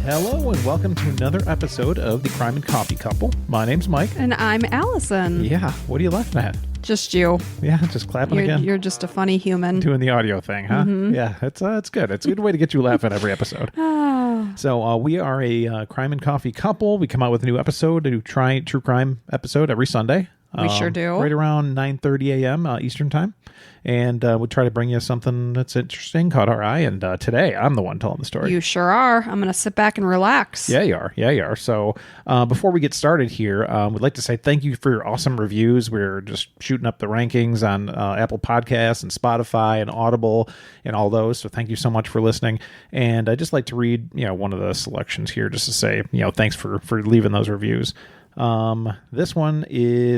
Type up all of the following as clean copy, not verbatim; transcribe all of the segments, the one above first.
Hello and welcome to another episode of the Crime and Coffee Couple. My name's Mike. And I'm Allison. Yeah, what are you laughing at? Just you. Yeah, just clapping again. You're just a funny human. Doing the audio thing, huh? Mm-hmm. Yeah, it's good. It's a good way to get you laughing every episode. So we are a Crime and Coffee Couple. We come out with a new episode, a new true crime episode every Sunday. We sure do. Right around 9:30 a.m. Eastern time. And we try to bring you something that's interesting, caught our eye. And today, I'm the one telling the story. You sure are. I'm going to sit back and relax. Yeah, you are. So before we get started here, we'd like to say thank you for your awesome reviews. We're just shooting up the rankings on Apple Podcasts and Spotify and Audible and all those. So thank you so much for listening. And I'd just like to read, one of the selections here just to say, thanks for leaving those reviews. This one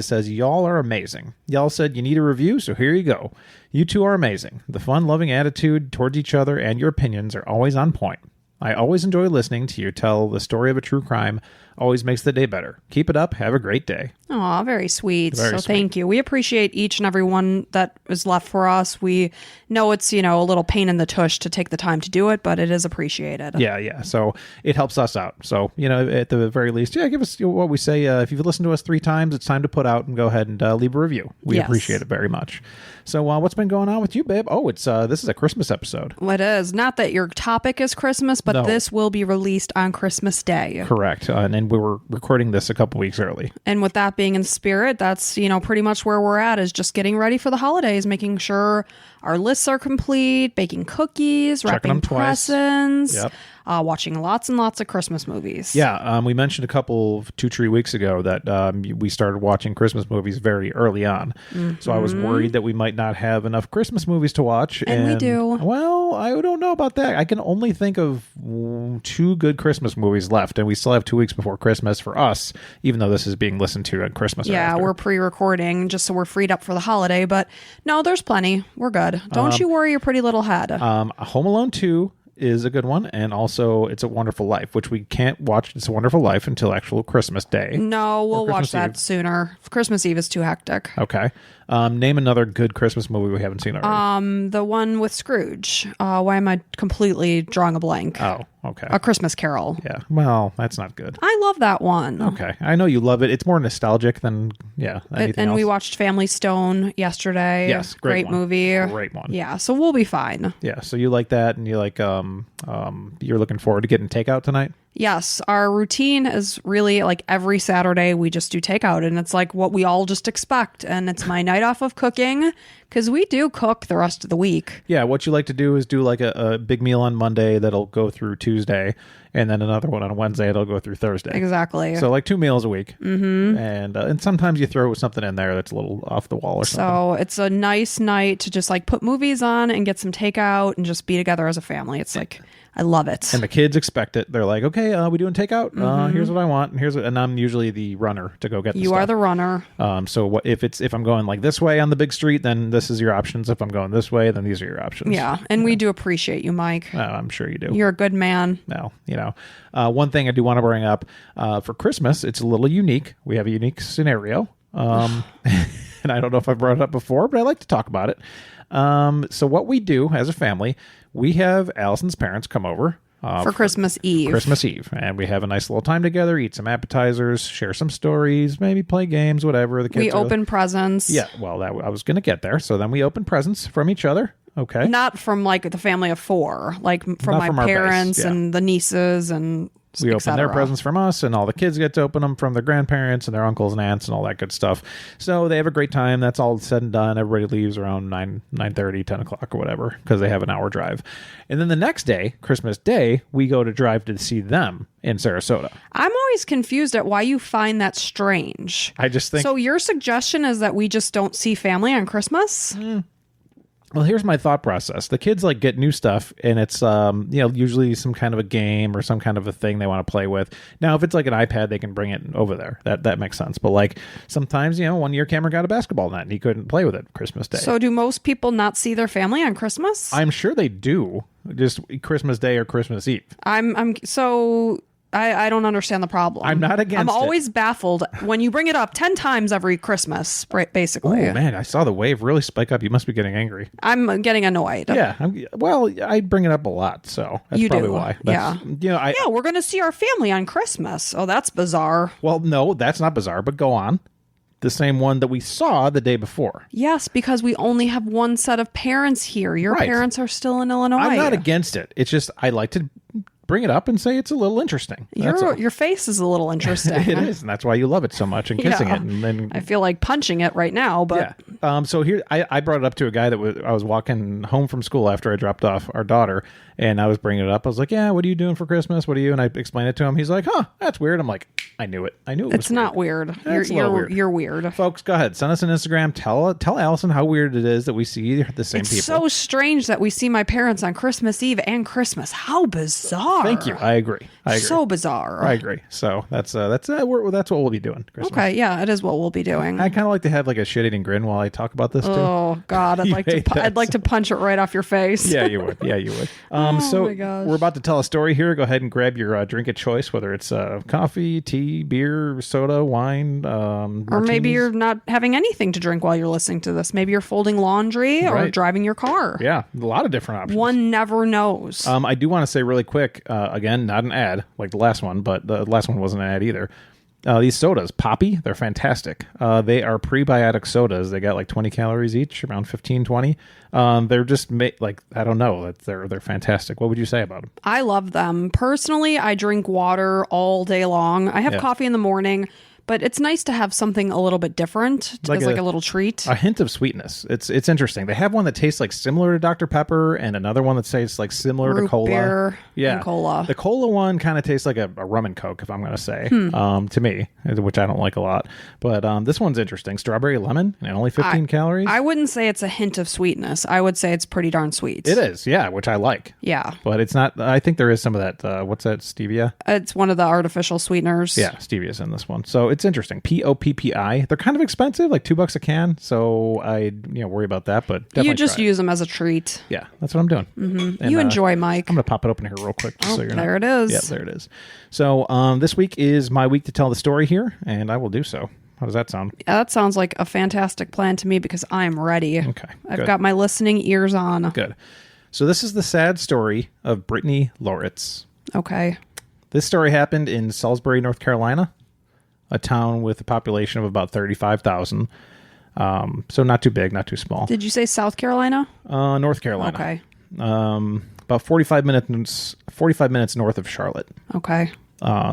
says, y'all are amazing. Y'all said you need a review, so here you go. You two are amazing. The fun-loving attitude towards each other and your opinions are always on point. I always enjoy listening to you tell the story of a true crime. Always makes the day better. Keep it up. Have a great day. Aw, very sweet. Very sweet. Thank you. We appreciate each and every one that is left for us. We know it's, a little pain in the tush to take the time to do it, but it is appreciated. Yeah. So it helps us out. So, at the very least, give us what we say. If you've listened to us 3 times, it's time to put out and go ahead and leave a review. We appreciate it very much. So what's been going on with you, babe? Oh, this is a Christmas episode. Well, it is. Not that your topic is Christmas, but This will be released on Christmas Day. Correct. And we were recording this a couple weeks early. And with that being in spirit, that's, pretty much where we're at, is just getting ready for the holidays, making sure our lists are complete, baking cookies, wrapping presents, watching lots and lots of Christmas movies. Yeah, we mentioned a couple 2-3 weeks ago that we started watching Christmas movies very early on. Mm-hmm. So I was worried that we might not have enough Christmas movies to watch. And we do. Well, I don't know about that. I can only think of 2 good Christmas movies left, and we still have 2 weeks before Christmas for us, even though this is being listened to at Christmas. Yeah, we're pre-recording just so we're freed up for the holiday, but no, there's plenty. We're good. Don't you worry your pretty little head. Home Alone 2 is a good one, and also It's a Wonderful Life, which we can't watch It's a Wonderful Life until actual Christmas Day. No, we'll watch that sooner. Christmas Eve is too hectic. Okay. Name another good Christmas movie we haven't seen already. The one with Scrooge. Why am I completely drawing a blank? Oh, okay. A Christmas Carol. Yeah, well, that's not good. I love that one. Okay, I know you love it. It's more nostalgic than, anything else. We watched Family Stone yesterday. Yes, great movie. Great one. Yeah, so we'll be fine. Yeah, so you like that, and you like, you're looking forward to getting takeout tonight? Yes, our routine is really like every Saturday we just do takeout, and it's like what we all just expect, and it's my night off of cooking because we do cook the rest of the week. Yeah, what you like to do is do like a big meal on Monday that'll go through Tuesday, and then another one on Wednesday that'll go through Thursday. Exactly. So like 2 meals a week. Mm-hmm. And sometimes you throw something in there that's a little off the wall or something. So it's a nice night to just like put movies on and get some takeout and just be together as a family. It's like, I love it. And the kids expect it. They're like, okay, we doing takeout? Here's what I want. And I'm usually the runner to go get the stuff. You are the runner. So if I'm going like this way on the big street, then this is your options. If I'm going this way, then these are your options. Yeah. And we do appreciate you, Mike. I'm sure you do. You're a good man. No, one thing I do want to bring up for Christmas, it's a little unique. We have a unique scenario. And I don't know if I've brought it up before, but I like to talk about it. So what we do as a family, we have Allison's parents come over for Christmas Eve. Christmas Eve. And we have a nice little time together, eat some appetizers, share some stories, maybe play games, whatever. The kids we open presents. Yeah, well, I was going to get there. So then we open presents from each other. Okay. Not from like the family of 4, like from my parents and the nieces and we open their presents from us, and all the kids get to open them from their grandparents and their uncles and aunts and all that good stuff. So they have a great time. That's all said and done. Everybody leaves around 9:30, 10 o'clock or whatever, because they have an hour drive. And then the next day, Christmas Day, we go to drive to see them in Sarasota. I'm always confused at why you find that strange. I just think... So your suggestion is that we just don't see family on Christmas? Well, here's my thought process. The kids like get new stuff, and it's usually some kind of a game or some kind of a thing they want to play with. Now, if it's like an iPad, they can bring it over there. That makes sense. But like sometimes, one year Cameron got a basketball net and he couldn't play with it Christmas Day. So do most people not see their family on Christmas? I'm sure they do. Just Christmas Day or Christmas Eve. So I don't understand the problem. I'm not against I'm always baffled when you bring it up 10 times every Christmas, right, basically. Oh, man, I saw the wave really spike up. You must be getting angry. I'm getting annoyed. Yeah. I bring it up a lot, so that's probably why. Yeah, we're going to see our family on Christmas. Oh, that's bizarre. Well, no, that's not bizarre, but go on. The same one that we saw the day before. Yes, because we only have one set of parents here. Your parents are still in Illinois. I'm not against it. It's just I like to bring it up and say it's a little interesting. Your face is a little interesting. It is, and that's why you love it so much and kissing it. And then I feel like punching it right now. But yeah. So here I brought it up to a guy that I was walking home from school after I dropped off our daughter, and I was bringing it up. I was like, "Yeah, what are you doing for Christmas? What are you?" And I explained it to him. He's like, "Huh, that's weird." I'm like, "I knew it. I knew it was It's not weird. You're weird. Folks, go ahead. Send us an Instagram. Tell Allison how weird it is that we see the same people. It's so strange that we see my parents on Christmas Eve and Christmas. How bizarre. Thank you. I agree. So bizarre. I agree. So that's what we'll be doing. Christmas. Okay, yeah, it is what we'll be doing. I kind of like to have like a shit-eating grin while I talk about this too. Oh God, I'd like to punch it right off your face. Yeah, you would. Yeah, you would. So my gosh. We're about to tell a story here. Go ahead and grab your drink of choice, whether it's coffee, tea, beer, soda, wine, or maybe you're not having anything to drink while you're listening to this. Maybe you're folding laundry or driving your car. Yeah, a lot of different options. One never knows. I do want to say really quick, again, not an ad like the last one, but the last one wasn't an ad either. These sodas, Poppy, they're fantastic. They are prebiotic sodas. They got like 20 calories each, around 15, 20. They're just I don't know. They're fantastic. What would you say about them? I love them. Personally, I drink water all day long. I have coffee in the morning. But it's nice to have something a little bit different as like a little treat. A hint of sweetness. It's interesting. They have one that tastes like similar to Dr. Pepper and another one that tastes like similar to cola. Beer and cola. The cola one kind of tastes like a rum and Coke, if I'm going to say, to me, which I don't like a lot. But this one's interesting. Strawberry lemon and only 15 calories. I wouldn't say it's a hint of sweetness. I would say it's pretty darn sweet. It is, yeah, which I like. Yeah. But it's not, I think there is some of that, what's that, stevia? It's one of the artificial sweeteners. Yeah, stevia's in this one. So it's interesting. Poppi. They're kind of expensive, like $2 a can. So I worry about that, but definitely you just use them as a treat. Yeah, that's what I'm doing. Mm-hmm. And, you enjoy, Mike. I'm going to pop it open here real quick. There it is. Yeah, there it is. So this week is my week to tell the story here, and I will do so. How does that sound? Yeah, that sounds like a fantastic plan to me because I'm ready. Okay. I've got my listening ears on. Good. So this is the sad story of Brittany Loritts. Okay. This story happened in Salisbury, North Carolina, a town with a population of about 35,000. So not too big, not too small. Did you say South Carolina? North Carolina. Okay. About 45 minutes north of Charlotte. Okay.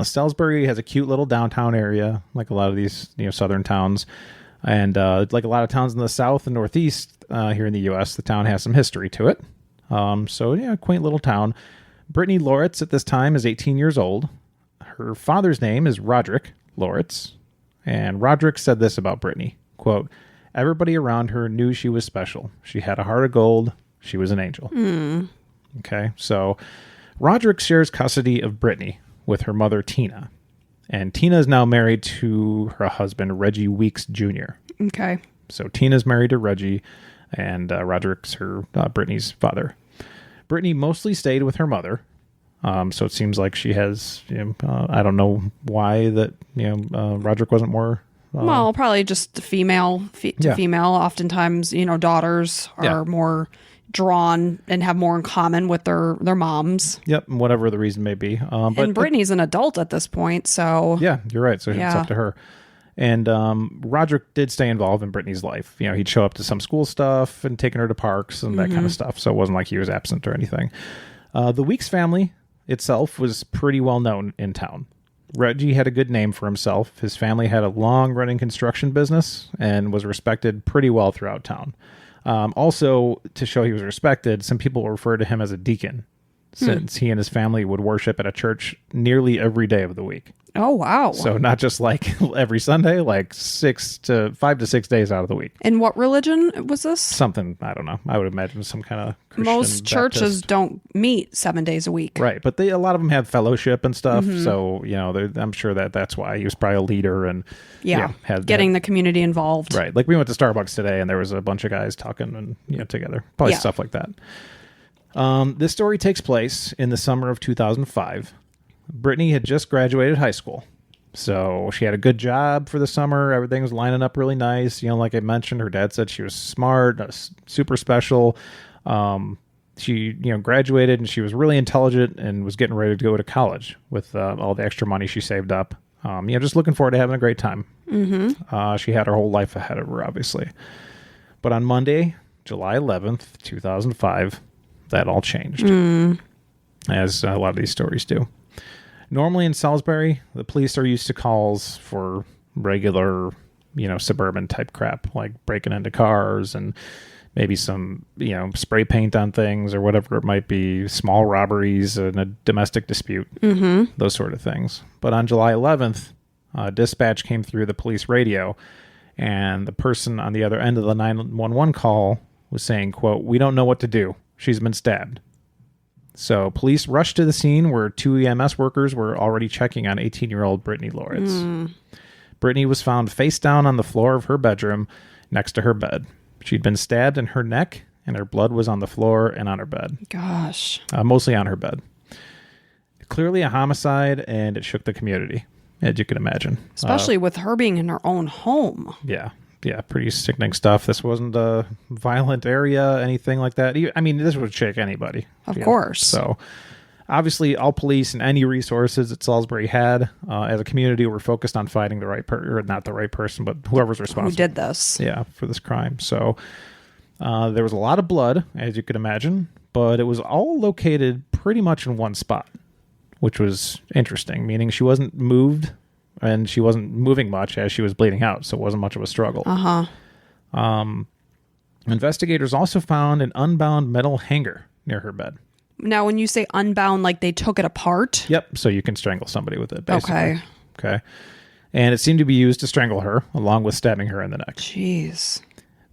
Salisbury has a cute little downtown area, like a lot of these southern towns. And like a lot of towns in the south and northeast here in the U.S., the town has some history to it. Quaint little town. Brittany Loritts at this time is 18 years old. Her father's name is Roderick Loritts. And Roderick said this about Brittany, quote, "Everybody around her knew she was special. She had a heart of gold. She was an angel." Okay, so Roderick shares custody of Brittany with her mother, Tina. And Tina is now married to her husband, Reggie Weeks Jr. Okay. So Tina's married to Reggie, and Roderick's Brittany's father. Brittany mostly stayed with her mother. So it seems like she has, I don't know why that, Roderick wasn't more. Well, probably just female to female. Oftentimes, daughters are more drawn and have more in common with their moms. Yep. Whatever the reason may be. And Brittany's an adult at this point. So yeah, you're right. So it's up to her. And Roderick did stay involved in Brittany's life. He'd show up to some school stuff and taking her to parks and that kind of stuff. So it wasn't like he was absent or anything. The Weeks family itself was pretty well known in town. Reggie had a good name for himself. His family had a long-running construction business and was respected pretty well throughout town. Also, to show he was respected, some people refer to him as a deacon, since he and his family would worship at a church nearly every day of the week. Oh, wow. So not just like every Sunday, like 5 to 6 days out of the week. And what religion was this? Something, I don't know. I would imagine some kind of Christian Most churches Baptist. don't meet 7 days a week. Right. But a lot of them have fellowship and stuff. So, I'm sure that's why he was probably a leader and getting the community involved. Right. Like we went to Starbucks today and there was a bunch of guys talking and, together. Probably stuff like that. This story takes place in the summer of 2005. Brittany had just graduated high school. So she had a good job for the summer. Everything was lining up really nice. Like I mentioned, her dad said she was smart, super special. She, graduated and she was really intelligent and was getting ready to go to college with all the extra money she saved up. Just looking forward to having a great time. Mm-hmm. She had her whole life ahead of her, obviously. But on Monday, July 11th, 2005, that all changed. As a lot of these stories do. Normally in Salisbury, the police are used to calls for regular, suburban type crap, like breaking into cars and maybe some, spray paint on things or whatever it might be, small robberies and a domestic dispute, those sort of things. But on July 11th, dispatch came through the police radio, and the person on the other end of the 911 call was saying, quote, "We don't know what to do. She's been stabbed." So police rushed to the scene where 2 EMS workers were already checking on 18-year-old Brittany Loritts. Brittany was found face down on the floor of her bedroom next to her bed. She'd been stabbed in her neck, and her blood was on the floor and on her bed. Gosh. Mostly on her bed. Clearly a homicide, and it shook the community, as you can imagine. Especially with her being in her own home. Yeah. Yeah, pretty sickening stuff. This wasn't a violent area, anything like that. I mean, this would shake anybody. Of course. So, obviously, all police and any resources that Salisbury had as a community were focused on fighting the right person, or not the right person, but whoever's responsible. Who did this. Yeah, for this crime. So, there was a lot of blood, as you could imagine, but it was all located pretty much in one spot, which was interesting, meaning she wasn't moved. And she wasn't moving much as she was bleeding out, so it wasn't much of a struggle. Investigators also found an unbound metal hanger near her bed. Now, when you say unbound, like they took it apart? Yep, so you can strangle somebody with it, basically. Okay. And it seemed to be used to strangle her, along with stabbing her in the neck. Jeez.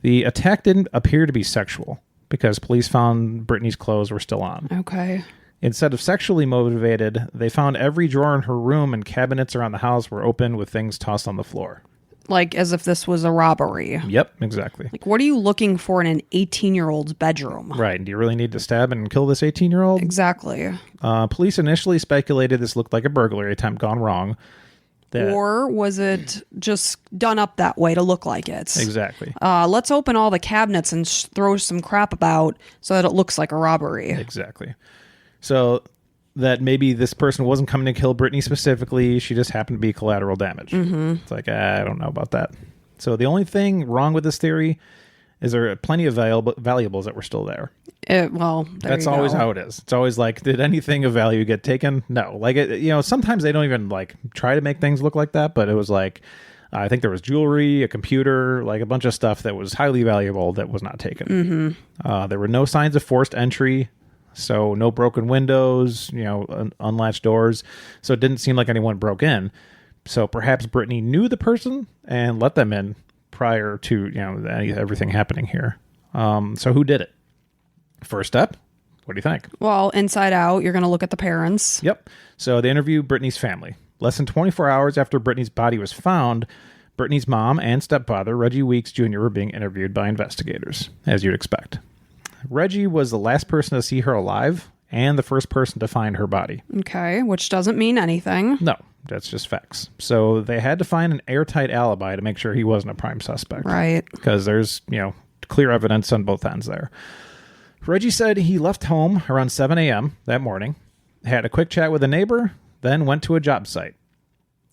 The attack didn't appear to be sexual, because police found Brittany's clothes were still on. Okay. Instead of sexually motivated, they found every drawer in her room and cabinets around the house were open with things tossed on the floor. Like as if this was a robbery. Yep, exactly. Like, what are you looking for in an 18-year-old's bedroom? Right, and do you really need to stab and kill this 18-year-old? Exactly. Police initially speculated this looked like a burglary attempt gone wrong. Or was it just done up that way to look like it? Exactly. Let's open all the cabinets and throw some crap about so that it looks like a robbery. Exactly. So that maybe this person wasn't coming to kill Brittany specifically. She just happened to be collateral damage. It's like, I don't know about that. So the only thing wrong with this theory is there are plenty of valuables that were still there. That's always how it is. It's always like, did anything of value get taken? No. Like, sometimes they don't even like try to make things look like that, but it was like, I think there was jewelry, a computer, like a bunch of stuff that was highly valuable that was not taken. There were no signs of forced entry. So no broken windows, unlatched doors. So it didn't seem like anyone broke in. So perhaps Brittany knew the person and let them in prior to, everything happening here. So who did it? First step, what do you think? Well, inside out, you're going to look at the parents. Yep. So they interviewed Brittany's family. Less than 24 hours after Brittany's body was found, Brittany's mom and stepfather, Reggie Weeks Jr., were being interviewed by investigators, as you'd expect. Reggie was the last person to see her alive and the first person to find her body. Okay, which doesn't mean anything. No, that's just facts. So they had to find an airtight alibi to make sure he wasn't a prime suspect. Right. Because there's, clear evidence on both ends there. Reggie said he left home around 7 a.m. that morning, had a quick chat with a neighbor, then went to a job site.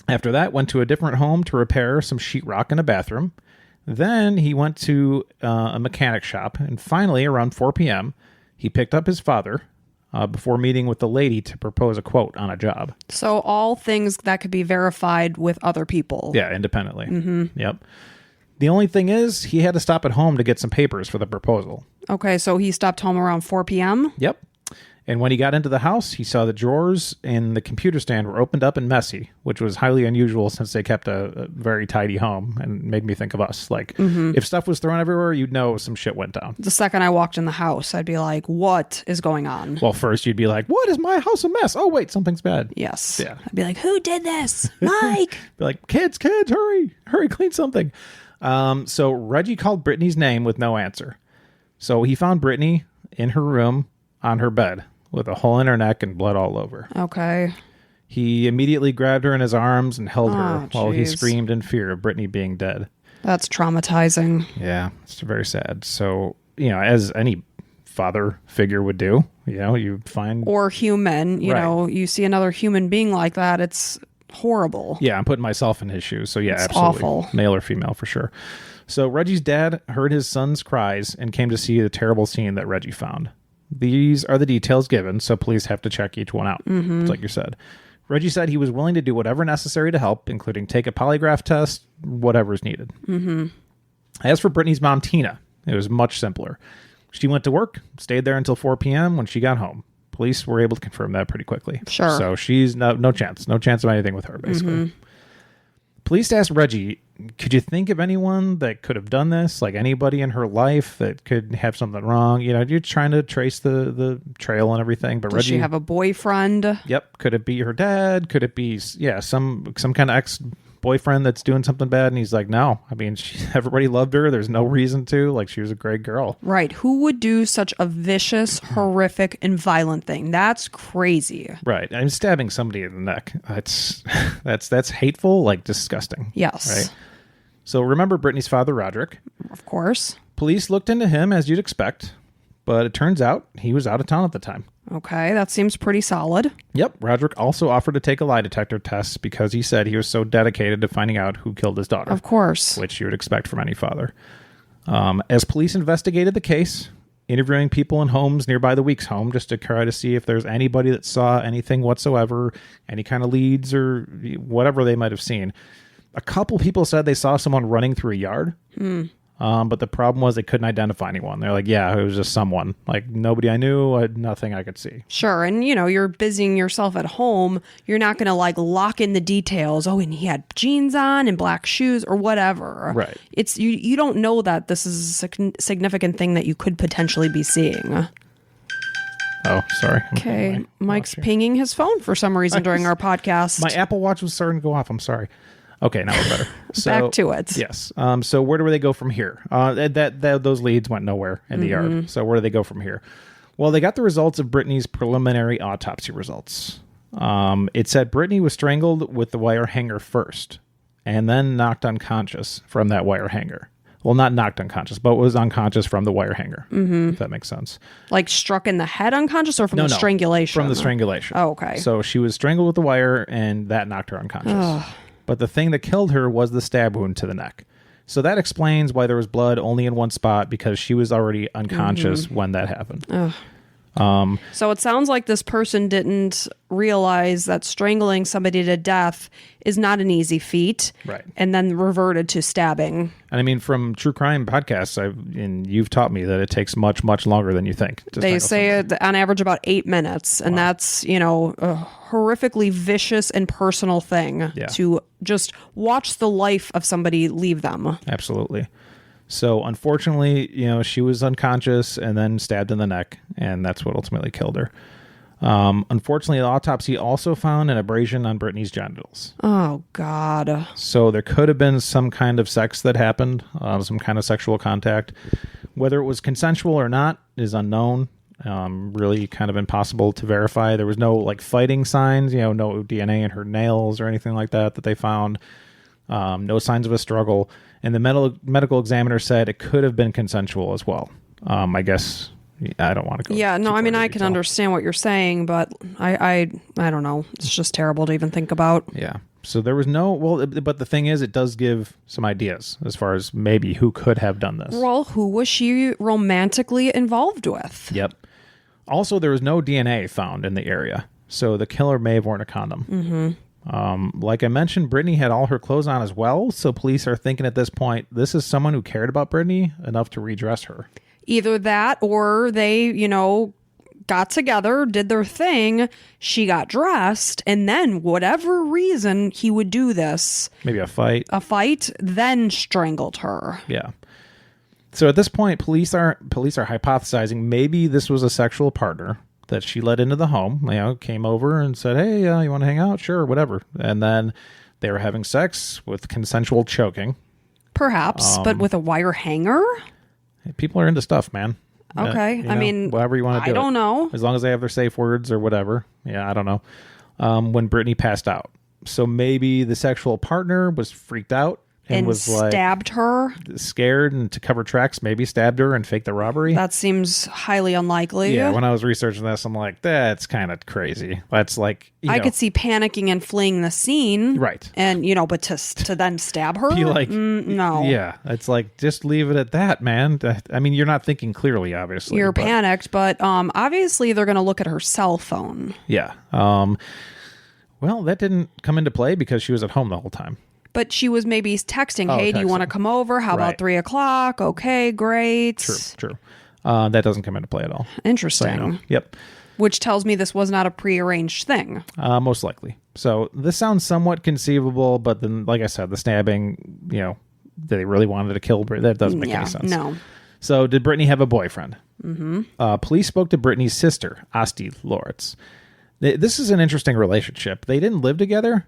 After that, went to a different home to repair some sheetrock in a bathroom. Then he went to a mechanic shop, and finally, around 4 p.m., he picked up his father before meeting with the lady to propose a quote on a job. So all things that could be verified with other people. Yeah, independently. Yep. The only thing is, he had to stop at home to get some papers for the proposal. Okay, so he stopped home around 4 p.m.? Yep. And when he got into the house, he saw the drawers in the computer stand were opened up and messy, which was highly unusual since they kept a very tidy home, and made me think of us. Like, if stuff was thrown everywhere, you'd know some shit went down. The second I walked in the house, I'd be like, what is going on? Well, first you'd be like, what is my house a mess? Oh, wait, something's bad. Yes. Yeah. I'd be like, who did this? Mike! Be like, kids, hurry, clean something. So Reggie called Brittany's name with no answer. So he found Brittany in her room on her bed with a hole in her neck and blood all over. Okay. He immediately grabbed her in his arms and held her while he geez. screamed in fear of Brittany being dead. That's traumatizing. Yeah, it's very sad. So, as any father figure would do, you find... Or human, you Right. know, you see another human being like that, it's horrible. Yeah, I'm putting myself in his shoes. So, yeah, It's absolutely. awful. Male or female, for sure. So, Reggie's dad heard his son's cries and came to see the terrible scene that Reggie found. These are the details given, so police have to check each one out, like you said. Reggie said he was willing to do whatever necessary to help, including take a polygraph test, whatever is needed. As for Brittany's mom, Tina, it was much simpler. She went to work, stayed there until 4 p.m. when she got home. Police were able to confirm that pretty quickly. Sure. So she's no chance of anything with her, basically. Police asked Reggie, could you think of anyone that could have done this? Like anybody in her life that could have something wrong? You're trying to trace the trail and everything. But Does Reggie, she have a boyfriend? Yep. Could it be her dad? Could it be, some kind of ex-boyfriend that's doing something bad? And he's like, no. I mean, everybody loved her. There's no reason to. Like, she was a great girl. Right. Who would do such a vicious, horrific, and violent thing? That's crazy. Right. I'm stabbing somebody in the neck. That's hateful, like disgusting. Yes. Right. So remember Brittany's father, Roderick. Of course. Police looked into him as you'd expect, but it turns out he was out of town at the time. Okay, that seems pretty solid. Yep. Roderick also offered to take a lie detector test because he said he was so dedicated to finding out who killed his daughter. Of course. Which you would expect from any father. As police investigated the case, interviewing people in homes nearby the Weeks home just to try to see if there's anybody that saw anything whatsoever, any kind of leads or whatever they might have seen. A couple people said they saw someone running through a yard. But the problem was they couldn't identify anyone. They're like, yeah, it was just someone. Like, nobody I knew, nothing I could see. Sure. And, you're busying yourself at home. You're not going to, lock in the details. Oh, and he had jeans on and black shoes or whatever. Right. It's you don't know that this is a significant thing that you could potentially be seeing. Oh, sorry. Okay. Mike's pinging his phone for some reason during our podcast. My Apple Watch was starting to go off. I'm sorry. Okay, now we're better. So, Back to it. Yes. So where do they go from here? Those leads went nowhere in the yard. So where do they go from here? Well, they got the results of Brittany's preliminary autopsy results. It said Brittany was strangled with the wire hanger first and then knocked unconscious from that wire hanger. Well, not knocked unconscious, but was unconscious from the wire hanger, if that makes sense. Like struck in the head unconscious or from the strangulation? From the strangulation. Oh, okay. So she was strangled with the wire and that knocked her unconscious. But the thing that killed her was the stab wound to the neck. So that explains why there was blood only in one spot, because she was already unconscious when that happened. So it sounds like this person didn't realize that strangling somebody to death is not an easy feat. Right. And then reverted to stabbing. And I mean, from true crime podcasts, and you've taught me that it takes much, much longer than you think. They say on average about 8 minutes. And that's, a horrifically vicious and personal thing to just watch the life of somebody leave them. Absolutely. So unfortunately, she was unconscious and then stabbed in the neck, and that's what ultimately killed her. Unfortunately, the autopsy also found an abrasion on Brittany's genitals. Oh, God. So there could have been some kind of sex that happened, some kind of sexual contact. Whether it was consensual or not is unknown. Really kind of impossible to verify. There was no fighting signs, no DNA in her nails or anything like that they found. No signs of a struggle. And the medical examiner said it could have been consensual as well. I guess I don't want to go. Yeah, no, I mean, I can understand what you're saying, but I don't know. It's just terrible to even think about. Yeah. So there was but the thing is, it does give some ideas as far as maybe who could have done this. Well, who was she romantically involved with? Yep. Also, there was no DNA found in the area, so the killer may have worn a condom. Like I mentioned, Brittany had all her clothes on as well, so police are thinking at this point, this is someone who cared about Brittany enough to redress her. Either that, or they, got together, did their thing, she got dressed, and then whatever reason he would do this. Maybe a fight, then strangled her. Yeah. So at this point, police are hypothesizing maybe this was a sexual partner that she let into the home, came over and said, hey, you want to hang out? Sure, whatever. And then they were having sex with consensual choking. Perhaps, but with a wire hanger? People are into stuff, man. Okay. I mean, whatever you want to do. I don't know. As long as they have their safe words or whatever. Yeah, I don't know. when Brittany passed out. So maybe the sexual partner was freaked out and was stabbed her, scared, and to cover tracks, maybe stabbed her and faked the robbery. That seems highly unlikely. Yeah, when I was researching this, I'm like, that's kind of crazy. That's like, I could see panicking and fleeing the scene, right? And but to then stab her, be like, no, yeah, it's like just leave it at that, man. I mean, you're not thinking clearly, obviously. You're panicked, but obviously they're going to look at her cell phone. Yeah. Well, that didn't come into play because she was at home the whole time. But she was maybe texting, hey, do you want to come over? How about 3 o'clock? Okay, great. True. That doesn't come into play at all. Interesting. So, Yep. Which tells me this was not a prearranged thing. Most likely. So this sounds somewhat conceivable, but then, like I said, the stabbing, they really wanted to kill Brittany. That doesn't make any sense. No. So did Brittany have a boyfriend? Mm-hmm. Police spoke to Brittany's sister, Brittany Loritts. This is an interesting relationship. They didn't live together,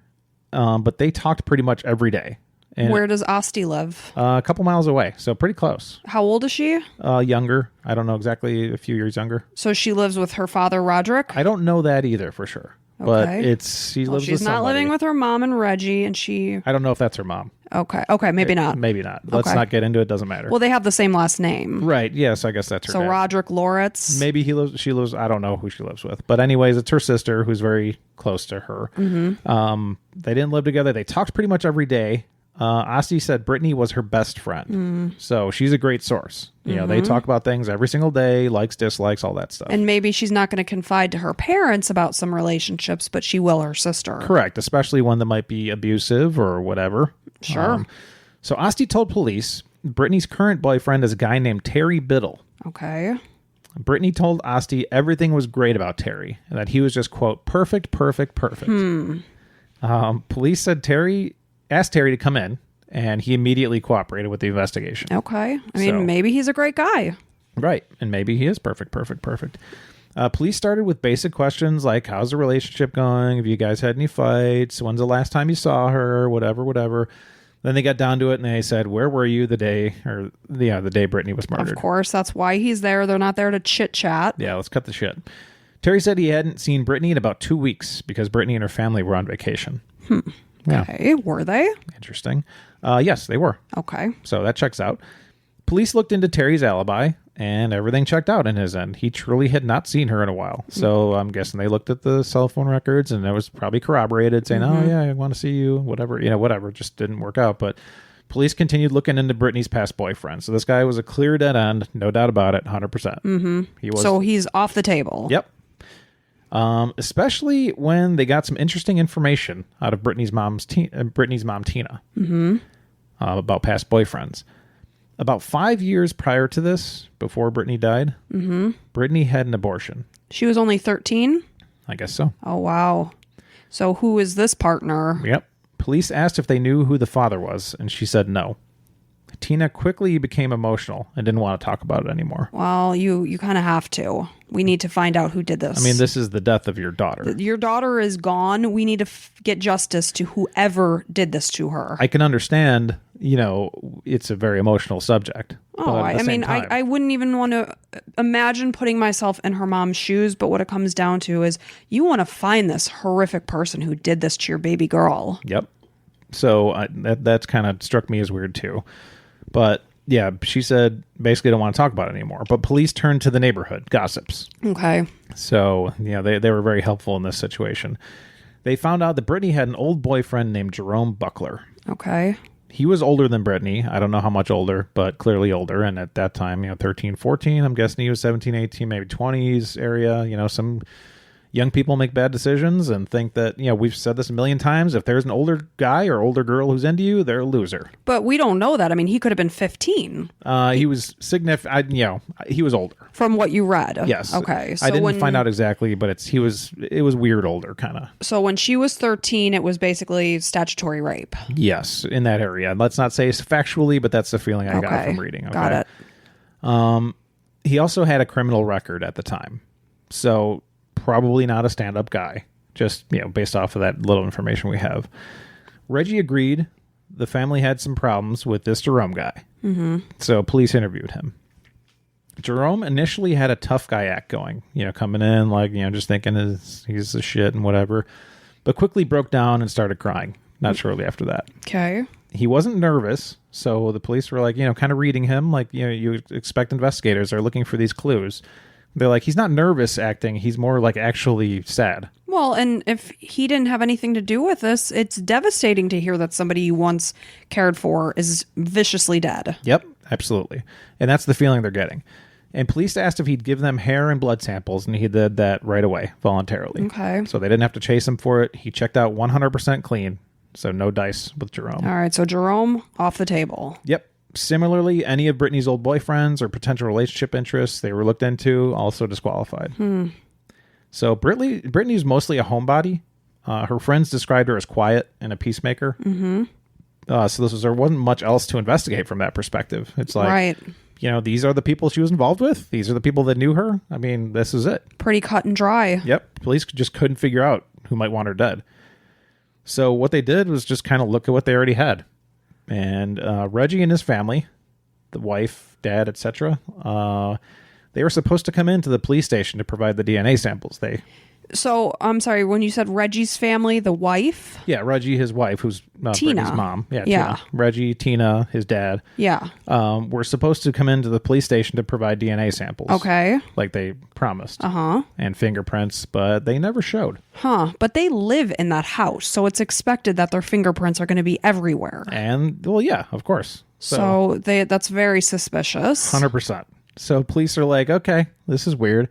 but they talked pretty much every day. And where does Asti live? A couple miles away, so pretty close. How old is she? Younger. I don't know exactly, a few years younger. So she lives with her father, Roderick? I don't know that either for sure. Okay. But she lives with she's not somebody. living with her mom and Reggie, and she... I don't know if that's her mom. Okay, maybe not. Maybe not. Let's not get into it. Doesn't matter. Well, they have the same last name. Right, yes, I guess that's her So dad. Roderick Loritts. Maybe she lives, I don't know who she lives with. But anyways, it's her sister who's very close to her. Mm-hmm. They didn't live together. They talked pretty much every day. Asti said Brittany was her best friend. So she's a great source. They talk about things every single day, likes, dislikes, all that stuff. And maybe she's not going to confide to her parents about some relationships, but she will her sister. Correct, especially one that might be abusive or whatever. Sure. So Asti told police Brittany's current boyfriend is a guy named Terry Biddle. Okay. Brittany told Asti everything was great about Terry and that he was just, quote, perfect. Police said asked Terry to come in, and he immediately cooperated with the investigation. Okay. I mean, maybe he's a great guy. Right. And maybe he is perfect. Police started with basic questions like, how's the relationship going? Have you guys had any fights? When's the last time you saw her? Whatever. Then they got down to it, and they said, where were you the day Brittany was murdered? Of course. That's why he's there. They're not there to chit-chat. Yeah, let's cut the shit. Terry said he hadn't seen Brittany in about 2 weeks because Brittany and her family were on vacation. Yeah. Okay, were they? Interesting. Yes, they were. Okay. So that checks out. Police looked into Terry's alibi, and everything checked out in his end. He truly had not seen her in a while. So I'm guessing they looked at the cell phone records, and it was probably corroborated, saying, oh, yeah, I want to see you, whatever. Just didn't work out. But police continued looking into Brittany's past boyfriend. So this guy was a clear dead end, no doubt about it, 100%. Mm-hmm. So he's off the table. Yep. Especially when they got some interesting information out of Brittany's mom, Tina, about past boyfriends. About 5 years prior to this, before Brittany died, Brittany had an abortion. She was only 13? I guess so. Oh, wow. So who is this partner? Yep. Police asked if they knew who the father was, and she said no. Tina quickly became emotional and didn't want to talk about it anymore. Well, you kind of have to. We need to find out who did this. I mean, this is the death of your daughter. Your daughter is gone. We need to get justice to whoever did this to her. I can understand, it's a very emotional subject. Oh, I wouldn't even want to imagine putting myself in her mom's shoes, but what it comes down to is you want to find this horrific person who did this to your baby girl. Yep. So that's kind of struck me as weird too. But yeah, she said basically don't want to talk about it anymore. But police turned to the neighborhood gossips. Okay. So, they were very helpful in this situation. They found out that Brittany had an old boyfriend named Jerome Buckler. Okay. He was older than Brittany. I don't know how much older, but clearly older. And at that time, 13, 14, I'm guessing he was 17, 18, maybe 20s area. Some young people make bad decisions and think that, we've said this a million times. If there's an older guy or older girl who's into you, they're a loser. But we don't know that. I mean, he could have been 15. He was significant. He was older. From what you read. Yes. Okay. So I didn't find out exactly, but it was weird older kind of. So when she was 13, it was basically statutory rape. Yes, in that area. Let's not say factually, but that's the feeling I got from reading. Okay? Got it. He also had a criminal record at the time. So probably not a stand-up guy, just, based off of that little information we have. Reggie agreed the family had some problems with this Jerome guy. Mm-hmm. So police interviewed him. Jerome initially had a tough guy act going, coming in like, just thinking he's the shit and whatever. but quickly broke down and started crying. Not shortly after that. Okay. He wasn't nervous, so the police were like, kind of reading him like, you expect investigators are looking for these clues. They're like, he's not nervous acting. He's more like actually sad. Well, and if he didn't have anything to do with this, it's devastating to hear that somebody you once cared for is viciously dead. Yep, absolutely. And that's the feeling they're getting. And police asked if he'd give them hair and blood samples, and he did that right away, voluntarily. Okay. So they didn't have to chase him for it. He checked out 100% clean, so no dice with Jerome. All right, so Jerome, off the table. Yep. Similarly, any of Brittany's old boyfriends or potential relationship interests they were looked into, also disqualified. So Brittany's mostly a homebody. Her friends described her as quiet and a peacemaker. Mm-hmm. So there wasn't much else to investigate from that perspective. It's like, right. These are the people she was involved with. These are the people that knew her. I mean, this is it. Pretty cut and dry. Yep. Police just couldn't figure out who might want her dead. So what they did was just kind of look at what they already had. And Reggie and his family, the wife, dad, etc., they were supposed to come into the police station to provide the DNA samples. So, I'm sorry, when you said Reggie's family, the wife? Yeah, Reggie, his wife, who's Tina. Brittany's mom. Yeah, Yeah. Tina. Reggie, Tina, his dad. Yeah. Were supposed to come into the police station to provide DNA samples. Okay. Like they promised. Uh-huh. And fingerprints, but they never showed. Huh. But they live in that house, so it's expected that their fingerprints are going to be everywhere. And, well, yeah, of course. So that's very suspicious. 100%. So police are like, okay, this is weird.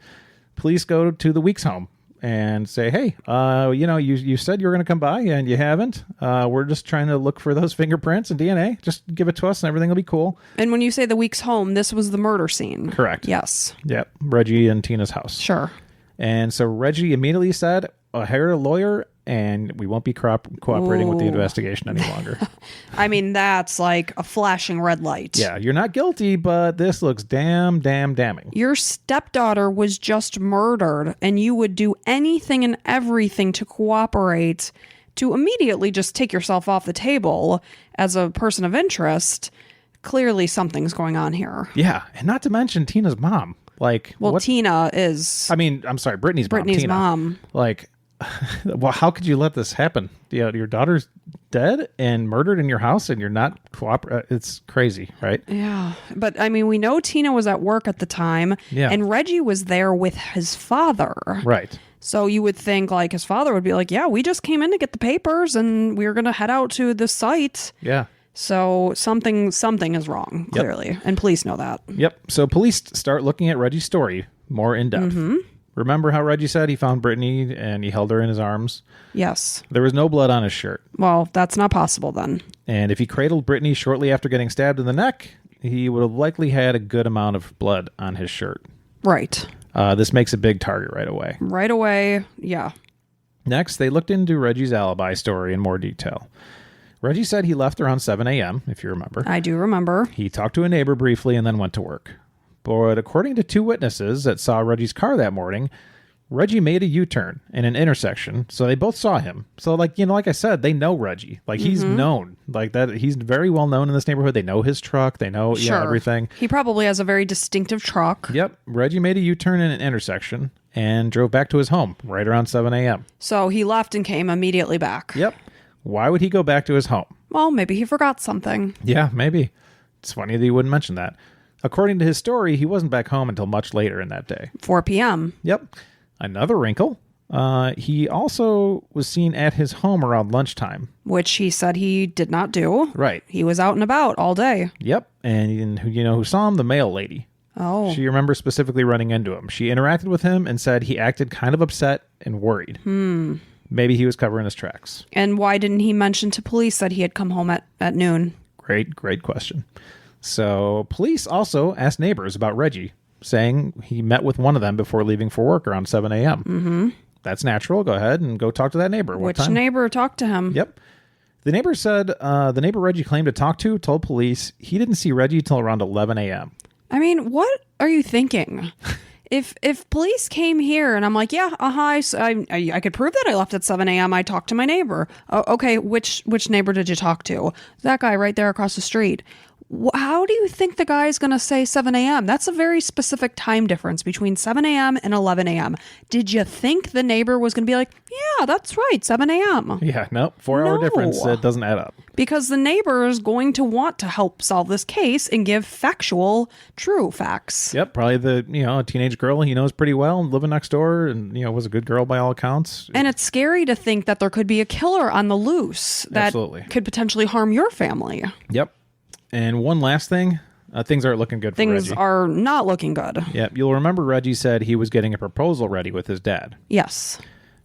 Police go to the Weeks home and say, hey, you said you were going to come by and you haven't. We're just trying to look for those fingerprints and DNA. Just give it to us and everything will be cool. And when you say the Weeks home, this was the murder scene. Correct. Yes. Yep. Reggie and Tina's house. Sure. And so Reggie immediately said, hire a lawyer and we won't be cooperating with the investigation any longer. I mean, that's like a flashing red light. Yeah, you're not guilty, but this looks damning. Your stepdaughter was just murdered, and you would do anything and everything to cooperate, to immediately just take yourself off the table as a person of interest. Clearly something's going on here. Yeah, and not to mention Tina's mom. Like, well, what? Tina is... I mean, I'm sorry, Brittany's mom. Like... Well, how could you let this happen? Your daughter's dead and murdered in your house and you're not it's crazy, right? Yeah. But I mean, we know Tina was at work at the time and Reggie was there with his father. Right. So you would think like his father would be like, yeah, we just came in to get the papers and we were going to head out to the site. Yeah. So something is wrong, clearly. Yep. And police know that. Yep. So police start looking at Reggie's story more in depth. Mm-hmm. Remember how Reggie said he found Brittany and he held her in his arms? Yes. There was no blood on his shirt. Well, that's not possible then. And if he cradled Brittany shortly after getting stabbed in the neck, he would have likely had a good amount of blood on his shirt. Right. This makes a big target right away. Right away, yeah. Next, they looked into Reggie's alibi story in more detail. Reggie said he left around 7 a.m., if you remember. I do remember. He talked to a neighbor briefly and then went to work. But according to two witnesses that saw Reggie's car that morning, Reggie made a U-turn in an intersection, so they both saw him. So, like I said, they know Reggie. Like, he's known. Like, that. He's very well known in this neighborhood. They know his truck. They know everything. He probably has a very distinctive truck. Yep. Reggie made a U-turn in an intersection and drove back to his home right around 7 a.m. So he left and came immediately back. Yep. Why would he go back to his home? Well, maybe he forgot something. Yeah, maybe. It's funny that he wouldn't mention that. According to his story, he wasn't back home until much later in that day. 4 p.m. Yep. Another wrinkle. He also was seen at his home around lunchtime. Which he said he did not do. Right. He was out and about all day. Yep. And who saw him? The mail lady. Oh. She remembers specifically running into him. She interacted with him and said he acted kind of upset and worried. Maybe he was covering his tracks. And why didn't he mention to police that he had come home at noon? Great question. So police also asked neighbors about Reggie, saying he met with one of them before leaving for work around 7 a.m. Mm-hmm. That's natural. Go ahead and go talk to that neighbor. Which neighbor talked to him? Yep. The neighbor said the neighbor Reggie claimed to talk to told police he didn't see Reggie till around 11 a.m. I mean, what are you thinking? If police came here and I'm like, yeah, I could prove that I left at 7 a.m. I talked to my neighbor. Oh, okay, which neighbor did you talk to? That guy right there across the street. How do you think the guy's going to say 7 a.m.? That's a very specific time difference between 7 a.m. and 11 a.m. Did you think the neighbor was going to be like, yeah, that's right, 7 a.m.? Yeah, nope. 4-hour difference. It doesn't add up. Because the neighbor is going to want to help solve this case and give factual, true facts. Yep, probably a teenage girl he knows pretty well, living next door, and was a good girl by all accounts. And it's scary to think that there could be a killer on the loose that could potentially harm your family. Yep. And one last thing, things aren't looking good for Reggie. Things are not looking good. Yep. You'll remember Reggie said he was getting a proposal ready with his dad. Yes.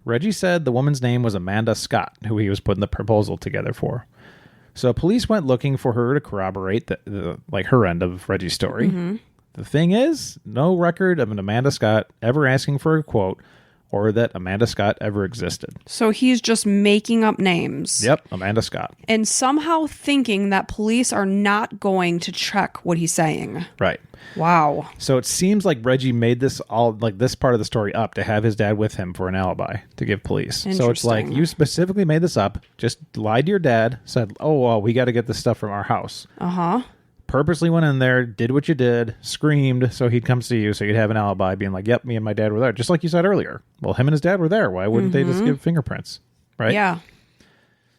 Reggie said the woman's name was Amanda Scott, who he was putting the proposal together for. So police went looking for her to corroborate her end of Reggie's story. Mm-hmm. The thing is, no record of an Amanda Scott ever asking for a quote or that Amanda Scott ever existed. So he's just making up names. Yep, Amanda Scott. And somehow thinking that police are not going to check what he's saying. Right. Wow. So it seems like Reggie made this this part of the story up to have his dad with him for an alibi to give police. So it's like, you specifically made this up, just lied to your dad, said, oh, well, we got to get this stuff from our house. Uh-huh. Purposely went in there, did what you did, screamed so he'd come see you, so you'd have an alibi being like, yep, me and my dad were there. Just like you said earlier. Well, him and his dad were there. Why wouldn't they just give fingerprints? Right? Yeah.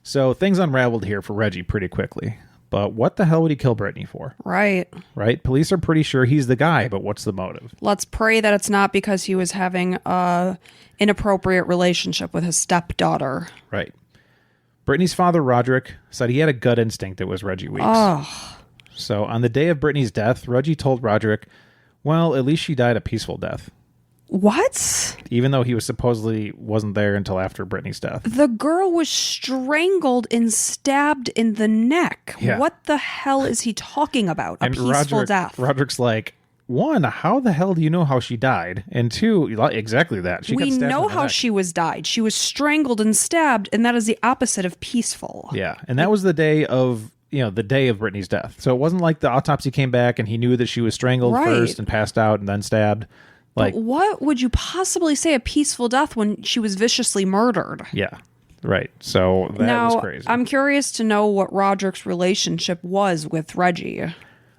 So things unraveled here for Reggie pretty quickly. But what the hell would he kill Brittany for? Right. Right? Police are pretty sure he's the guy, but what's the motive? Let's pray that it's not because he was having a inappropriate relationship with his stepdaughter. Right. Brittany's father, Roderick, said he had a gut instinct it was Reggie Weeks. Oh. So on the day of Brittany's death, Reggie told Roderick, well, at least she died a peaceful death. What? Even though he was supposedly wasn't there until after Brittany's death. The girl was strangled and stabbed in the neck. Yeah. What the hell is he talking about? A peaceful death. Roderick's like, one, how the hell do you know how she died? And two, exactly that. We know how she was died. She was strangled and stabbed, and that is the opposite of peaceful. Yeah, and that was the day of Brittany's death. So it wasn't like the autopsy came back and he knew that she was strangled first and passed out and then stabbed. But what would you possibly say a peaceful death when she was viciously murdered? Yeah, right. So that was crazy. I'm curious to know what Roderick's relationship was with Reggie.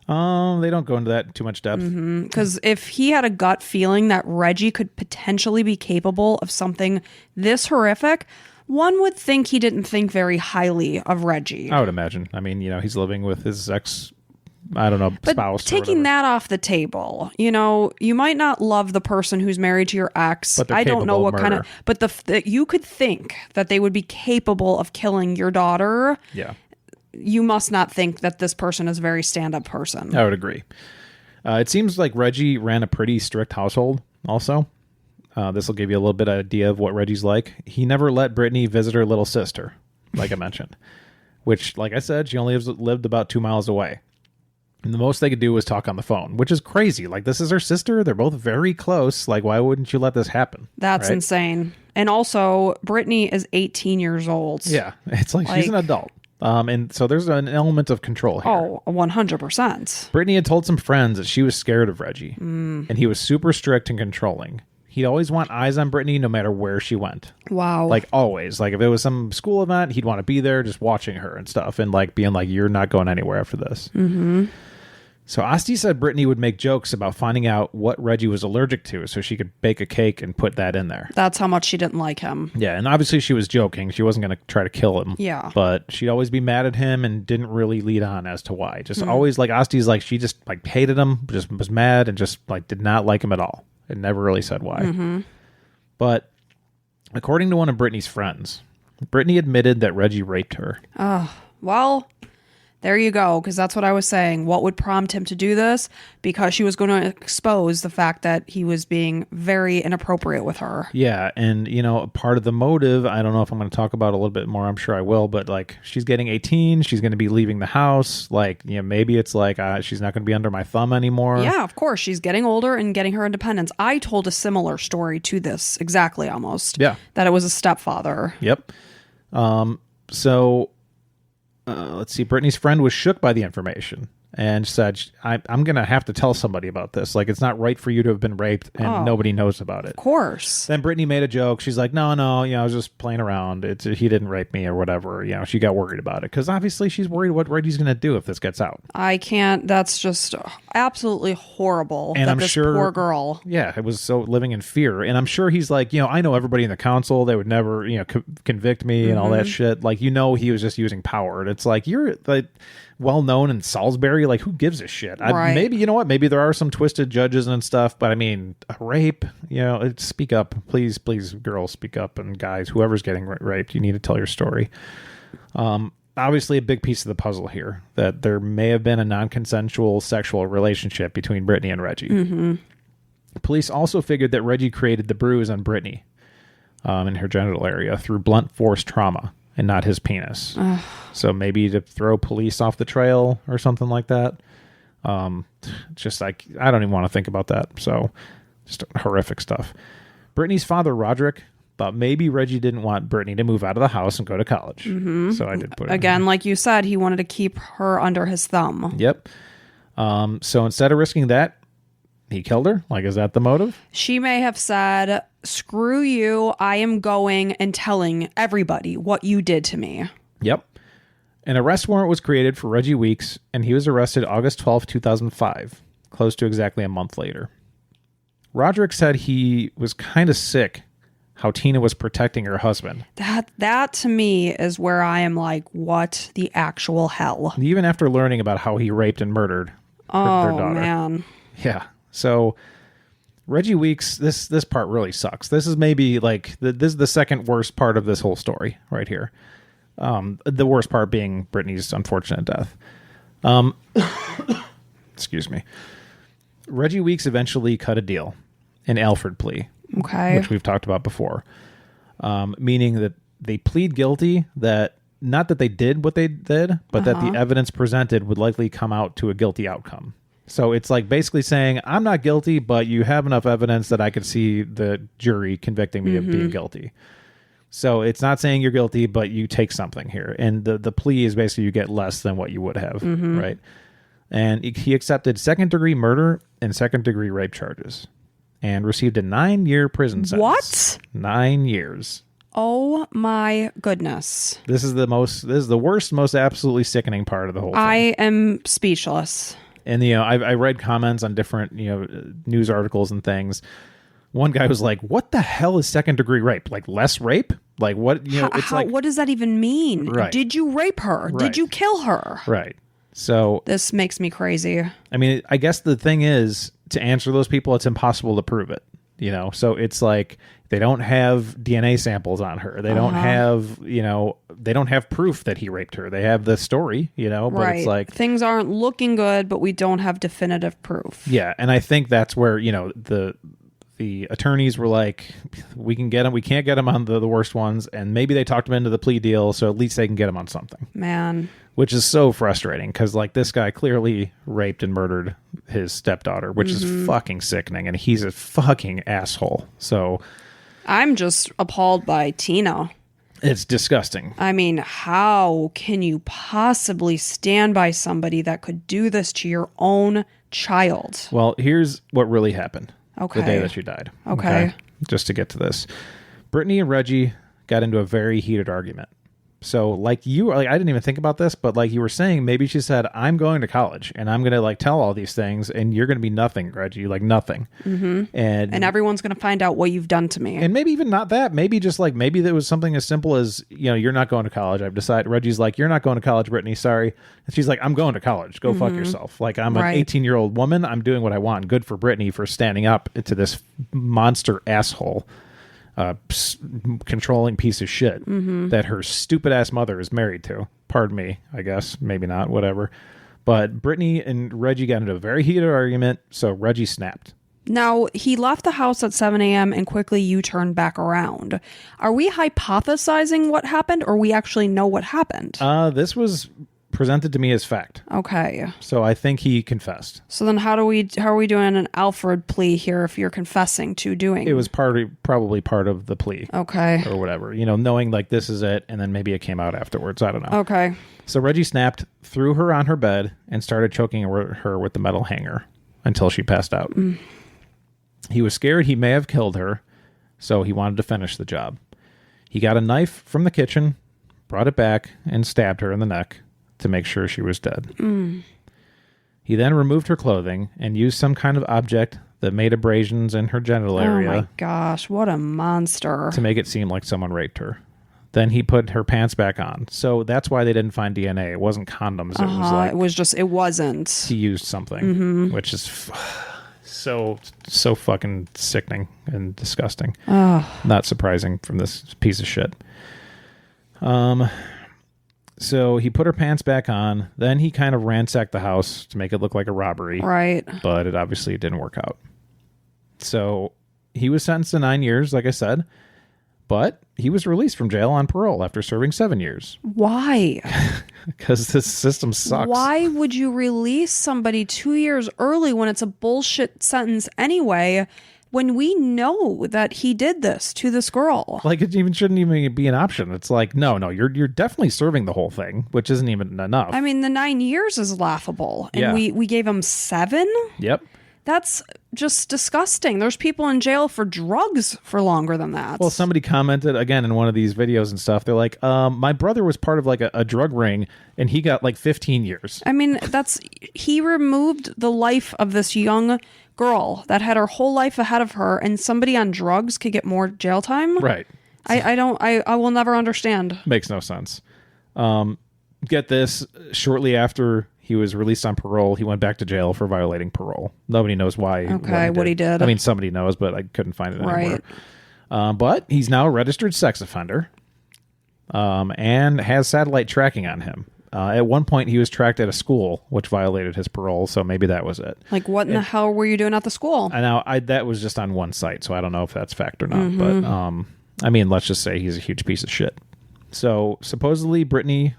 They don't go into that in too much depth. Because if he had a gut feeling that Reggie could potentially be capable of something this horrific, one would think he didn't think very highly of Reggie. I would imagine. I mean, he's living with his spouse. But taking that off the table, you might not love the person who's married to your ex. But I don't know what kind of. But you could think that they would be capable of killing your daughter. Yeah. You must not think that this person is a very stand-up person. I would agree. It seems like Reggie ran a pretty strict household also. This will give you a little bit of idea of what Reggie's like. He never let Brittany visit her little sister, like I mentioned, which, like I said, she only lived about 2 miles away. And the most they could do was talk on the phone, which is crazy. Like, this is her sister. They're both very close. Like, why wouldn't you let this happen? That's insane. And also, Brittany is 18 years old. Yeah, it's like she's an adult. And so there's an element of control here. Oh, 100%. Brittany had told some friends that she was scared of Reggie, and he was super strict and controlling. He'd always want eyes on Brittany no matter where she went. Wow. Like, always. Like, if it was some school event, he'd want to be there just watching her and stuff and, like, being like, you're not going anywhere after this. Mm-hmm. So Asti said Brittany would make jokes about finding out what Reggie was allergic to so she could bake a cake and put that in there. That's how much she didn't like him. Yeah, and obviously she was joking. She wasn't going to try to kill him. Yeah. But she'd always be mad at him and didn't really lead on as to why. Just always, like, Asti's like, she just, like, hated him, just was mad and just, like, did not like him at all. And never really said why. Mm-hmm. But according to one of Brittany's friends, Brittany admitted that Reggie raped her. Oh, well, there you go, because that's what I was saying. What would prompt him to do this? Because she was going to expose the fact that he was being very inappropriate with her. Yeah, and, part of the motive, I don't know if I'm going to talk about a little bit more, I'm sure I will, but, like, she's getting 18, she's going to be leaving the house, like, maybe it's like she's not going to be under my thumb anymore. Yeah, of course, she's getting older and getting her independence. I told a similar story to this, exactly, almost. Yeah. That it was a stepfather. Yep. Let's see. Brittany's friend was shook by the information and said, I'm going to have to tell somebody about this. Like, it's not right for you to have been raped and nobody knows about it. Of course. Then Brittany made a joke. She's like, no, I was just playing around. He didn't rape me or whatever. She got worried about it because obviously she's worried what Reggie's going to do if this gets out. I can't. That's just absolutely horrible. And I'm sure, poor girl. Yeah, it was so living in fear. And I'm sure he's like, I know everybody in the council. They would never, convict me and all that shit. Like, he was just using power. And it's like, you're like well known in Salisbury. Like, who gives a shit? Right. Maybe, maybe there are some twisted judges and stuff, but I mean, a rape, speak up, please, girls, speak up, and guys, whoever's getting raped, you need to tell your story. Obviously a big piece of the puzzle here, that there may have been a non-consensual sexual relationship between Brittany and Reggie. Mm-hmm. Police also figured that Reggie created the bruise on Brittany in her genital area through blunt force trauma and not his penis. So maybe to throw police off the trail or something like that. Just like, I don't even want to think about that. So just horrific stuff. Brittany's father, Roderick, thought maybe Reggie didn't want Brittany to move out of the house and go to college. Mm-hmm. So I did put it again, like you said, he wanted to keep her under his thumb. Yep. So instead of risking that, he killed her. Like, is that the motive? She may have said, screw you, I am going and telling everybody what you did to me. Yep. An arrest warrant was created for Reggie Weeks, and he was arrested August 12, 2005, close to exactly a month later. Roderick said he was kind of sick how Tina was protecting her husband. That to me is where I am like, what the actual hell? Even after learning about how he raped and murdered their daughter. Oh, man. Yeah. So Reggie Weeks, this part really sucks. This is maybe like this is the second worst part of this whole story right here. The worst part being Brittany's unfortunate death. Excuse me. Reggie Weeks eventually cut a deal, an Alford plea, which we've talked about before, meaning that they plead guilty that not that they did what they did, but that the evidence presented would likely come out to a guilty outcome. So it's like basically saying, I'm not guilty, but you have enough evidence that I could see the jury convicting me of being guilty. So it's not saying you're guilty, but you take something here. And the plea is basically you get less than what you would have, right? And he accepted second-degree murder and second-degree rape charges and received a 9-year prison sentence. What? 9 years. Oh my goodness. This is the worst, most absolutely sickening part of the whole thing. I am speechless. And, I read comments on different, news articles and things. One guy was like, what the hell is second-degree rape? Like, less rape? Like, what, it's like... What does that even mean? Right. Did you rape her? Right. Did you kill her? Right. So... This makes me crazy. I mean, I guess the thing is, to answer those people, it's impossible to prove it. So it's like, they don't have DNA samples on her. They don't have, they don't have proof that he raped her. They have the story, but right. It's like... Things aren't looking good, but we don't have definitive proof. Yeah, and I think that's where, the attorneys were like, we can get him. We can't get him on the worst ones. And maybe they talked him into the plea deal, so at least they can get him on something. Man. Which is so frustrating because, like, this guy clearly raped and murdered his stepdaughter, which is fucking sickening. And he's a fucking asshole. So I'm just appalled by Tina. It's disgusting. I mean, how can you possibly stand by somebody that could do this to your own child? Well, here's what really happened. Okay. The day that she died. Okay. Just to get to this. Brittany and Reggie got into a very heated argument. So I didn't even think about this, but like you were saying, maybe she said, I'm going to college and I'm going to like tell all these things and you're going to be nothing, Reggie, like nothing. Mm-hmm. And everyone's going to find out what you've done to me. And maybe even not that. Maybe just like, maybe there was something as simple as, you're not going to college. I've decided. Reggie's like, you're not going to college, Brittany. Sorry. And she's like, I'm going to college. Go fuck yourself. Like, I'm an 18-year-old woman. I'm doing what I want. Good for Brittany for standing up to this monster asshole. Controlling piece of shit that her stupid ass mother is married to. Pardon me, I guess. Maybe not, whatever. But Brittany and Reggie got into a very heated argument, so Reggie snapped. Now, he left the house at 7 a.m. and quickly U-turned back around. Are we hypothesizing what happened, or we actually know what happened? This was presented to me as fact. Okay. So I think he confessed. So then how are we doing an Alfred plea here if you're confessing to doing? It was probably part of the plea. Okay. Or whatever. Knowing like this is it, and then maybe it came out afterwards. I don't know. Okay. So Reggie snapped, threw her on her bed, and started choking her with the metal hanger until she passed out. He was scared he may have killed her, so he wanted to finish the job. He got a knife from the kitchen, brought it back, and stabbed her in the neck to make sure she was dead. He then removed her clothing and used some kind of object that made abrasions in her genital area. Oh my gosh, what a monster. To make it seem like someone raped her. Then he put her pants back on. So that's why they didn't find DNA. It wasn't condoms. It wasn't. He used something, which is so fucking sickening and disgusting. Not surprising from this piece of shit. So he put her pants back on. Then he kind of ransacked the house to make it look like a robbery. Right. But it obviously didn't work out. So he was sentenced to 9 years, like I said. But he was released from jail on parole after serving 7 years. Why? Because this system sucks. Why would you release somebody 2 years early when it's a bullshit sentence anyway, when we know that he did this to this girl? Like, it shouldn't even be an option. It's like, no, you're definitely serving the whole thing, which isn't even enough. I mean, the 9 years is laughable. And we gave him 7? Yep. That's just disgusting. There's people in jail for drugs for longer than that. Well, somebody commented again in one of these videos and stuff. They're like, my brother was part of like a drug ring and he got like 15 years. I mean, he removed the life of this young girl that had her whole life ahead of her, and somebody on drugs could get more jail time. Right. I will never understand. Makes no sense. Get this, shortly after he was released on parole, he went back to jail for violating parole. Nobody knows why. Okay, what he did. I mean, somebody knows, but I couldn't find it anywhere. Right. But he's now a registered sex offender and has satellite tracking on him. At one point, he was tracked at a school, which violated his parole, so maybe that was it. Like, what in the hell were you doing at the school? And now, that was just on one site, so I don't know if that's fact or not. But, I mean, let's just say he's a huge piece of shit. So, supposedly, Brittany...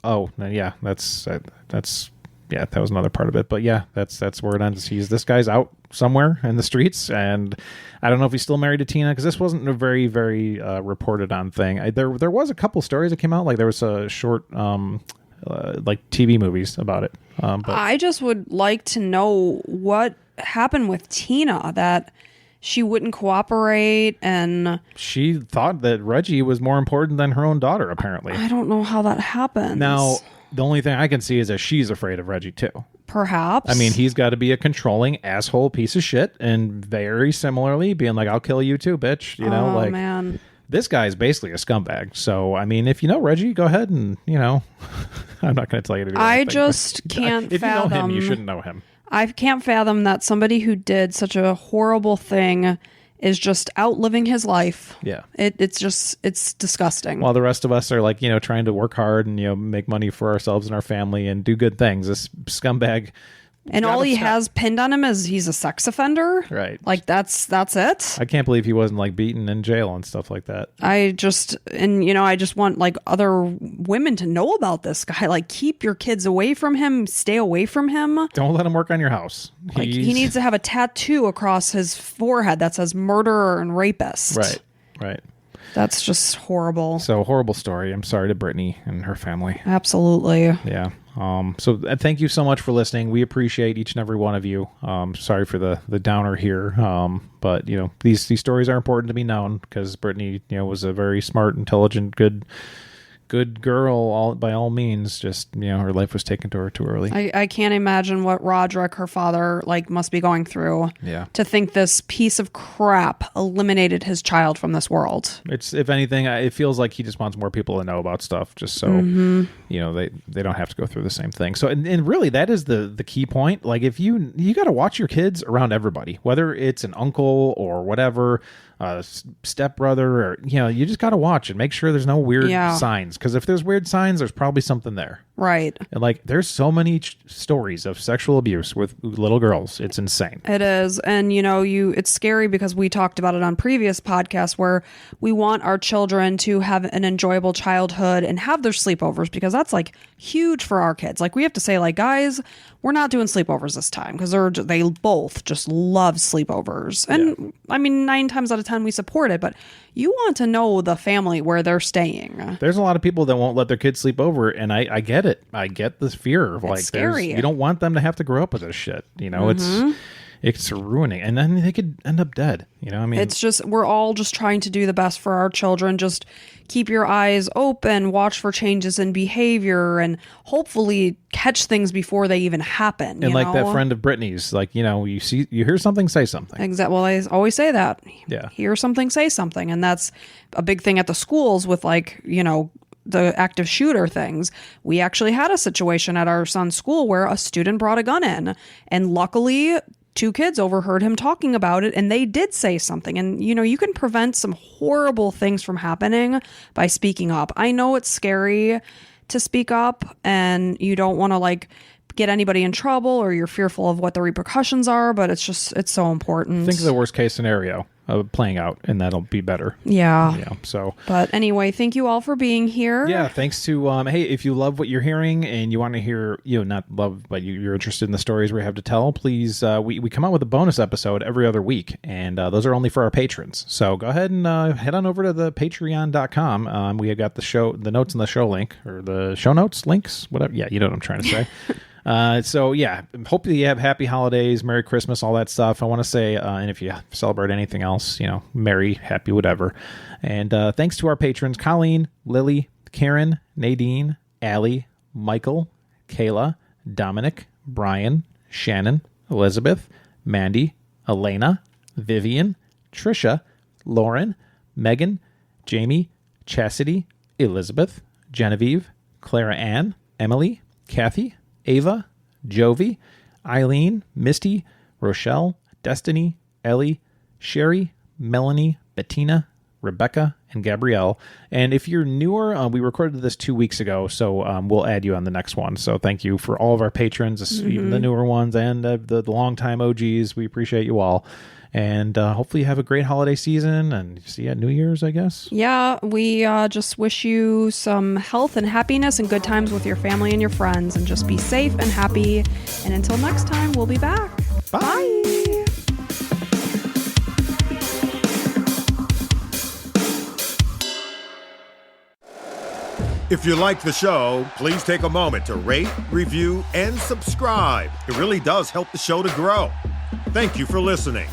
Oh, yeah, that was another part of it. But yeah, that's where it ends. This guy's out somewhere in the streets, and I don't know if he's still married to Tina, because this wasn't a very, very reported on thing. There was a couple stories that came out. Like there was a short, like TV movies about it. But I just would like to know what happened with Tina, that she wouldn't cooperate, and she thought that Reggie was more important than her own daughter, apparently. I don't know how that happens. Now, the only thing I can see is that she's afraid of Reggie, too. Perhaps. I mean, he's got to be a controlling asshole piece of shit, and very similarly being like, I'll kill you too, bitch. Oh, man. This guy is basically a scumbag. So, I mean, if you know Reggie, go ahead and, I'm not going to tell you to do anything. I just can't fathom. If you know him, you shouldn't know him. I can't fathom that somebody who did such a horrible thing is just outliving his life. Yeah. It's disgusting. While the rest of us are like, trying to work hard and, make money for ourselves and our family and do good things. This scumbag. And all he has pinned on him is he's a sex offender. Right. Like that's it. I can't believe he wasn't like beaten in jail and stuff like that. I just want like other women to know about this guy. Like, keep your kids away from him. Stay away from him. Don't let him work on your house. Like, he needs to have a tattoo across his forehead that says murderer and rapist. Right. That's just horrible. So, horrible story. I'm sorry to Brittany and her family. Absolutely. Yeah. So thank you so much for listening. We appreciate each and every one of you. Sorry for the downer here. But these stories are important to be known, because Brittany, was a very smart, intelligent, good girl, by all means. Just, her life was taken to her too early. I can't imagine what Roderick, her father, must be going through. Yeah. To think this piece of crap eliminated his child from this world. It's, if anything, it feels like he just wants more people to know about stuff, just so they don't have to go through the same thing. So, and really, that is the key point. Like, if you got to watch your kids around everybody, whether it's an uncle or whatever, stepbrother, or you just got to watch and make sure there's no weird signs, because if there's weird signs, there's probably something there. Right. And like, there's so many stories of sexual abuse with little girls. It's insane. It is. And, it's scary because we talked about it on previous podcasts where we want our children to have an enjoyable childhood and have their sleepovers, because that's like huge for our kids. Like, we have to say, like, guys, we're not doing sleepovers this time, because they both just love sleepovers. And I mean, 9 times out of 10 we support it, but you want to know the family where they're staying. There's a lot of people that won't let their kids sleep over, and I get it. I get this fear of, like, scary. You don't want them to have to grow up with this shit. It's ruining, and then they could end up dead. I mean, it's just, we're all just trying to do the best for our children. Just keep your eyes open, watch for changes in behavior, and hopefully catch things before they even happen. And like that friend of Brittany's, like, you hear something, say something. Exactly. Well, I always say that. Yeah. Hear something, say something. And that's a big thing at the schools with, like, the active shooter things. We actually had a situation at our son's school where a student brought a gun in, and luckily 2 kids overheard him talking about it, and they did say something. And, you can prevent some horrible things from happening by speaking up. I know it's scary to speak up, and you don't want to, like, get anybody in trouble, or you're fearful of what the repercussions are, but it's so important. Think of the worst case scenario playing out, and that'll be better. Yeah. So, but anyway, thank you all for being here. Yeah. Thanks to, hey, if you love what you're hearing and you want to hear, not love, but you're interested in the stories we have to tell, please, we come out with a bonus episode every other week, and those are only for our patrons. So go ahead and head on over to the patreon.com. We have got the notes in the show link, or the show notes links, whatever. Yeah. You know what I'm trying to say. So yeah, hopefully you have happy holidays, Merry Christmas, all that stuff. I want to say, and if you celebrate anything else, Merry, happy, whatever. And thanks to our patrons, Colleen, Lily, Karen, Nadine, Allie, Michael, Kayla, Dominic, Brian, Shannon, Elizabeth, Mandy, Elena, Vivian, Trisha, Lauren, Megan, Jamie, Chastity, Elizabeth, Genevieve, Clara Ann, Emily, Kathy, Ava, Jovi, Eileen, Misty, Rochelle, Destiny, Ellie, Sherry, Melanie, Bettina, Rebecca, and Gabrielle. And if you're newer, we recorded this 2 weeks ago, so we'll add you on the next one. So thank you for all of our patrons, even the newer ones and the longtime OGs. We appreciate you all. And hopefully you have a great holiday season, and see you at New Year's, I guess. Yeah, we just wish you some health and happiness and good times with your family and your friends, and just be safe and happy. And until next time, we'll be back. Bye. Bye. If you like the show, please take a moment to rate, review, and subscribe. It really does help the show to grow. Thank you for listening.